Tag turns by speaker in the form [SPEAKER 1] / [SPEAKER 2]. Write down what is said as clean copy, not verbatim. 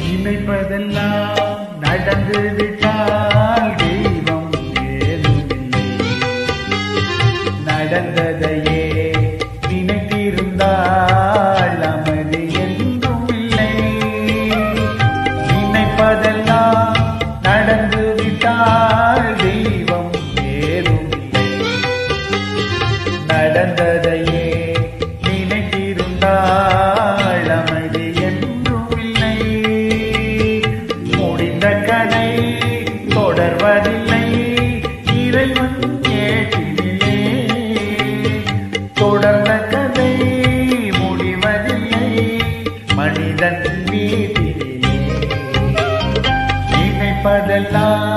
[SPEAKER 1] நினைப்பதெல்லாம் நடந்து விட்டால் தெய்வம் ஏதுமில்லை. நடந்ததையே நினைத்திருந்தால் அமைதி என்றும் இல்லை. நினைப்பதெல்லாம் நடந்து விட்டால் தெய்வம் ஏதுமில்லை. நடந்ததையே நினைத்திருந்தால் அமைதி என்றும் இல்லை. முடிந்த கதை தொடர்வதில்லை இறைவன் ஏற்றிலே. தொடர்ந்த கதை முடிவதில்லை மனிதன் வீட்டிலே. நினைப்பதெல்லாம்